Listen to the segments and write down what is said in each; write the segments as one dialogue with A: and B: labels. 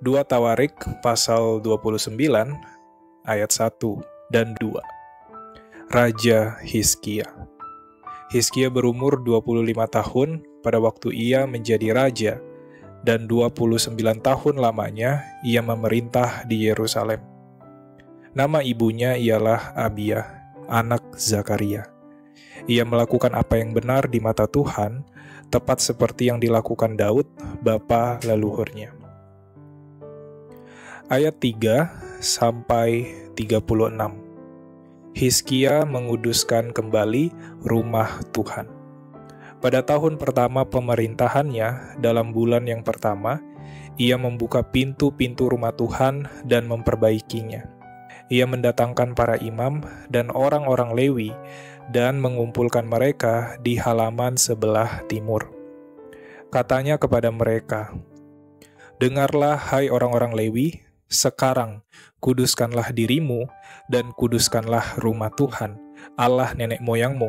A: 2 Tawarik pasal 29 ayat 1 dan 2. Raja Hizkia. Hizkia berumur 25 tahun pada waktu ia menjadi raja, dan 29 tahun lamanya ia memerintah di Yerusalem. Nama ibunya ialah Abia, anak Zakaria. Ia melakukan apa yang benar di mata Tuhan, tepat seperti yang dilakukan Daud, bapa leluhurnya. Ayat 3 sampai 36. Hizkia menguduskan kembali rumah Tuhan. Pada tahun pertama pemerintahannya, dalam bulan yang pertama, ia membuka pintu-pintu rumah Tuhan dan memperbaikinya. Ia mendatangkan para imam dan orang-orang Lewi dan mengumpulkan mereka di halaman sebelah timur. Katanya kepada mereka, "Dengarlah, hai orang-orang Lewi, sekarang kuduskanlah dirimu dan kuduskanlah rumah Tuhan, Allah nenek moyangmu.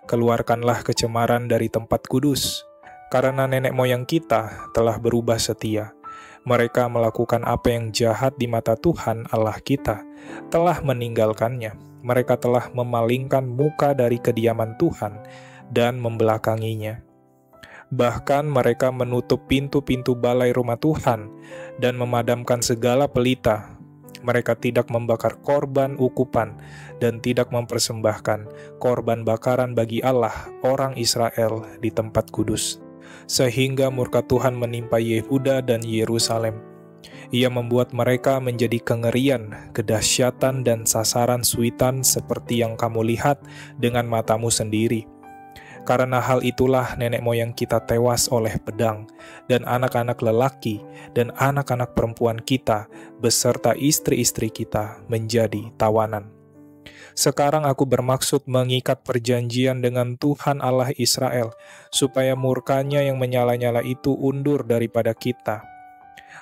A: Keluarkanlah kecemaran dari tempat kudus, karena nenek moyang kita telah berubah setia. Mereka melakukan apa yang jahat di mata Tuhan Allah kita, telah meninggalkannya. Mereka telah memalingkan muka dari kediaman Tuhan dan membelakanginya. Bahkan mereka menutup pintu-pintu balai rumah Tuhan dan memadamkan segala pelita. Mereka tidak membakar korban ukupan dan tidak mempersembahkan korban bakaran bagi Allah, orang Israel, di tempat kudus. Sehingga murka Tuhan menimpa Yehuda dan Yerusalem. Ia membuat mereka menjadi kengerian, kedahsyatan, dan sasaran suitan seperti yang kamu lihat dengan matamu sendiri. Karena hal itulah nenek moyang kita tewas oleh pedang, dan anak-anak lelaki dan anak-anak perempuan kita beserta istri-istri kita menjadi tawanan. Sekarang aku bermaksud mengikat perjanjian dengan Tuhan Allah Israel, supaya murkanya yang menyala-nyala itu undur daripada kita.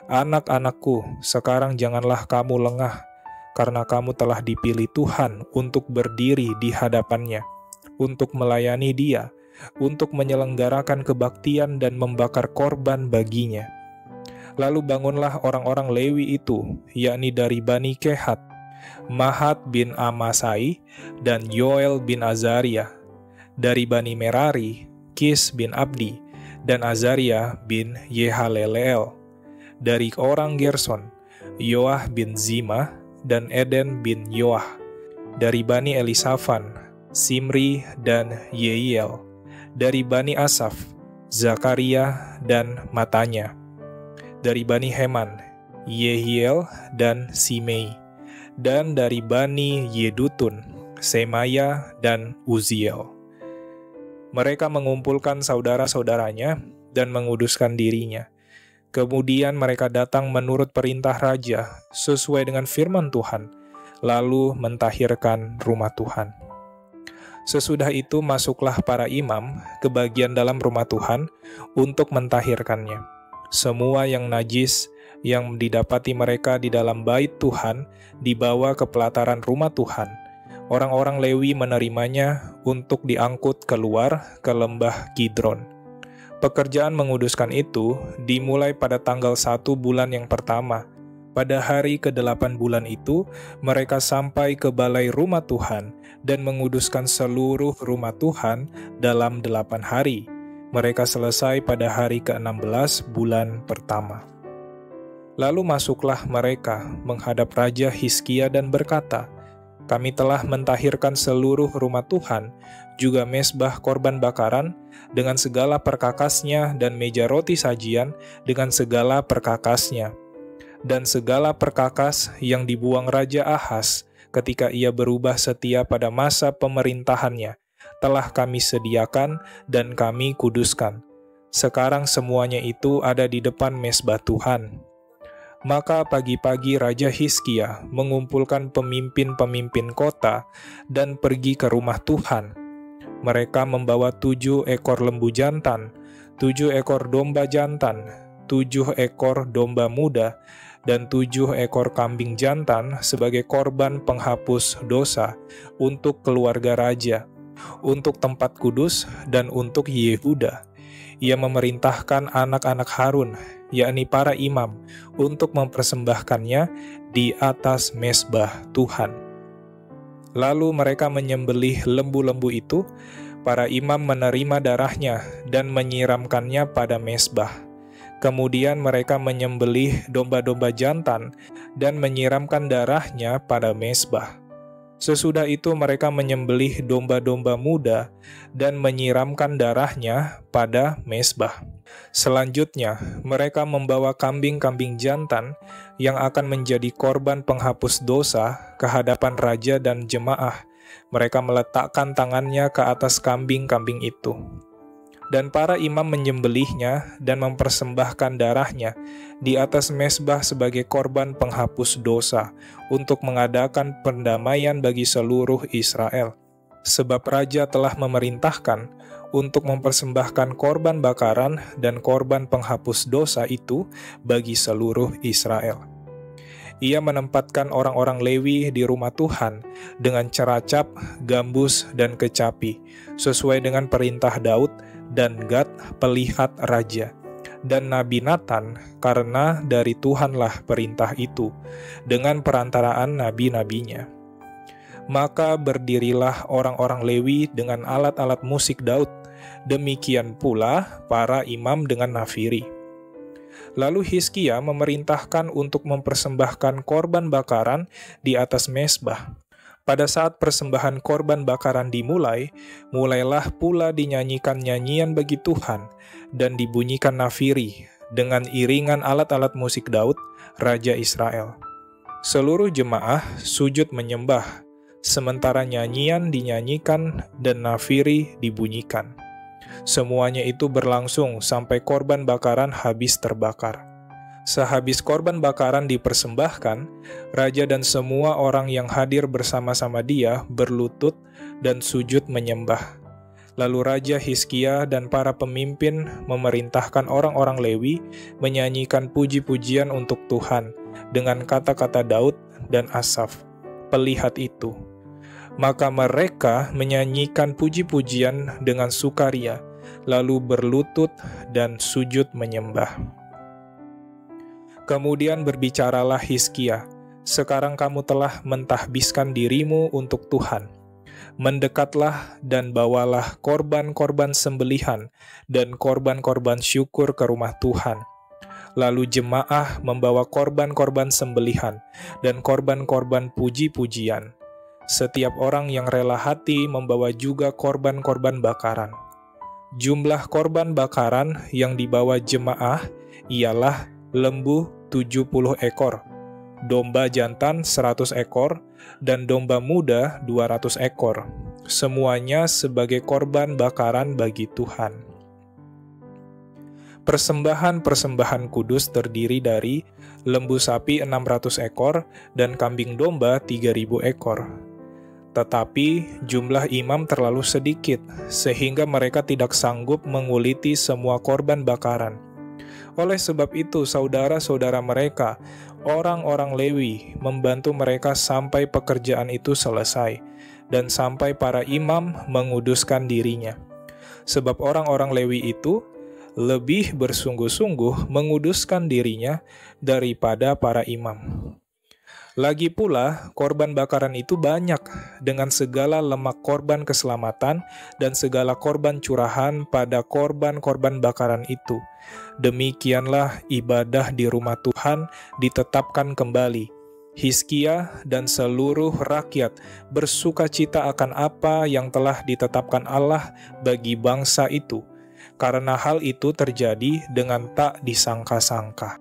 A: Anak-anakku, sekarang janganlah kamu lengah, karena kamu telah dipilih Tuhan untuk berdiri di hadapannya, untuk melayani Dia, untuk menyelenggarakan kebaktian dan membakar korban baginya. Lalu bangunlah orang-orang Lewi itu, yakni dari Bani Kehat, Mahat bin Amasai, dan Yoel bin Azaria. Dari Bani Merari, Kis bin Abdi, dan Azaria bin Yehaleleel. Dari orang Gerson, Yoah bin Zima, dan Eden bin Yoah. Dari Bani Elisafan, Simri dan Yeiel. Dari Bani Asaf, Zakaria dan Matanya. Dari Bani Heman, Yehiel dan Simei. Dan dari Bani Yedutun, Semaya dan Uziel. Mereka mengumpulkan saudara-saudaranya dan menguduskan dirinya. Kemudian mereka datang menurut perintah raja, sesuai dengan firman Tuhan, lalu mentahirkan rumah Tuhan. Sesudah itu masuklah para imam ke bagian dalam rumah Tuhan untuk mentahirkannya. Semua yang najis yang didapati mereka di dalam bait Tuhan dibawa ke pelataran rumah Tuhan. Orang-orang Lewi menerimanya untuk diangkut keluar ke lembah Kidron. Pekerjaan menguduskan itu dimulai pada tanggal 1 bulan yang pertama. Pada hari ke-8 bulan itu, mereka sampai ke balai rumah Tuhan dan menguduskan seluruh rumah Tuhan dalam 8 hari. Mereka selesai pada hari ke-16 bulan pertama. Lalu masuklah mereka menghadap Raja Hizkia dan berkata, "Kami telah mentahirkan seluruh rumah Tuhan, juga mezbah korban bakaran dengan segala perkakasnya dan meja roti sajian dengan segala perkakasnya. Dan segala perkakas yang dibuang Raja Ahaz ketika ia berubah setia pada masa pemerintahannya, telah kami sediakan dan kami kuduskan. Sekarang semuanya itu ada di depan mezbah Tuhan." Maka pagi-pagi Raja Hizkia mengumpulkan pemimpin-pemimpin kota dan pergi ke rumah Tuhan. Mereka membawa 7 ekor lembu jantan, 7 ekor domba jantan, 7 ekor domba muda, dan 7 ekor kambing jantan sebagai korban penghapus dosa untuk keluarga raja, untuk tempat kudus, dan untuk Yehuda. Ia memerintahkan anak-anak Harun, yakni para imam, untuk mempersembahkannya di atas mezbah Tuhan. Lalu mereka menyembelih lembu-lembu itu. Para imam menerima darahnya dan menyiramkannya pada mezbah. Kemudian mereka menyembelih domba-domba jantan dan menyiramkan darahnya pada mezbah. Sesudah itu mereka menyembelih domba-domba muda dan menyiramkan darahnya pada mezbah. Selanjutnya, mereka membawa kambing-kambing jantan yang akan menjadi korban penghapus dosa ke hadapan raja dan jemaah. Mereka meletakkan tangannya ke atas kambing-kambing itu. Dan para imam menyembelihnya dan mempersembahkan darahnya di atas mezbah sebagai korban penghapus dosa untuk mengadakan pendamaian bagi seluruh Israel. Sebab raja telah memerintahkan untuk mempersembahkan korban bakaran dan korban penghapus dosa itu bagi seluruh Israel. Ia menempatkan orang-orang Lewi di rumah Tuhan dengan ceracap, gambus, dan kecapi, sesuai dengan perintah Daud dan Gad pelihat raja, dan Nabi Natan, karena dari Tuhanlah perintah itu, dengan perantaraan nabi-nabinya. Maka berdirilah orang-orang Lewi dengan alat-alat musik Daud, demikian pula para imam dengan nafiri. Lalu Hizkia memerintahkan untuk mempersembahkan korban bakaran di atas mezbah. Pada saat persembahan korban bakaran mulailah pula dinyanyikan nyanyian bagi Tuhan dan dibunyikan nafiri dengan iringan alat-alat musik Daud, Raja Israel. Seluruh jemaah sujud menyembah, sementara nyanyian dinyanyikan dan nafiri dibunyikan. Semuanya itu berlangsung sampai korban bakaran habis terbakar. Sehabis korban bakaran dipersembahkan, raja dan semua orang yang hadir bersama-sama dia berlutut dan sujud menyembah. Lalu Raja Hizkia dan para pemimpin memerintahkan orang-orang Lewi menyanyikan puji-pujian untuk Tuhan dengan kata-kata Daud dan Asaf, pelihat itu. Maka mereka menyanyikan puji-pujian dengan sukaria, lalu berlutut dan sujud menyembah. Kemudian berbicaralah Hizkia, "Sekarang kamu telah mentahbiskan dirimu untuk Tuhan. Mendekatlah dan bawalah korban-korban sembelihan dan korban-korban syukur ke rumah Tuhan." Lalu jemaah membawa korban-korban sembelihan dan korban-korban puji-pujian. Setiap orang yang rela hati membawa juga korban-korban bakaran. Jumlah korban bakaran yang dibawa jemaah ialah lembu 70 ekor, domba jantan 100 ekor, dan domba muda 200 ekor. Semuanya sebagai korban bakaran bagi Tuhan. Persembahan-persembahan kudus terdiri dari lembu sapi 600 ekor dan kambing domba 3.000 ekor. Tetapi jumlah imam terlalu sedikit, sehingga mereka tidak sanggup menguliti semua korban bakaran. Oleh sebab itu, saudara-saudara mereka, orang-orang Lewi, membantu mereka sampai pekerjaan itu selesai, dan sampai para imam menguduskan dirinya. Sebab orang-orang Lewi itu lebih bersungguh-sungguh menguduskan dirinya daripada para imam. Lagi pula, korban bakaran itu banyak, dengan segala lemak korban keselamatan dan segala korban curahan pada korban-korban bakaran itu. Demikianlah ibadah di rumah Tuhan ditetapkan kembali. Hizkia dan seluruh rakyat bersukacita akan apa yang telah ditetapkan Allah bagi bangsa itu, karena hal itu terjadi dengan tak disangka-sangka.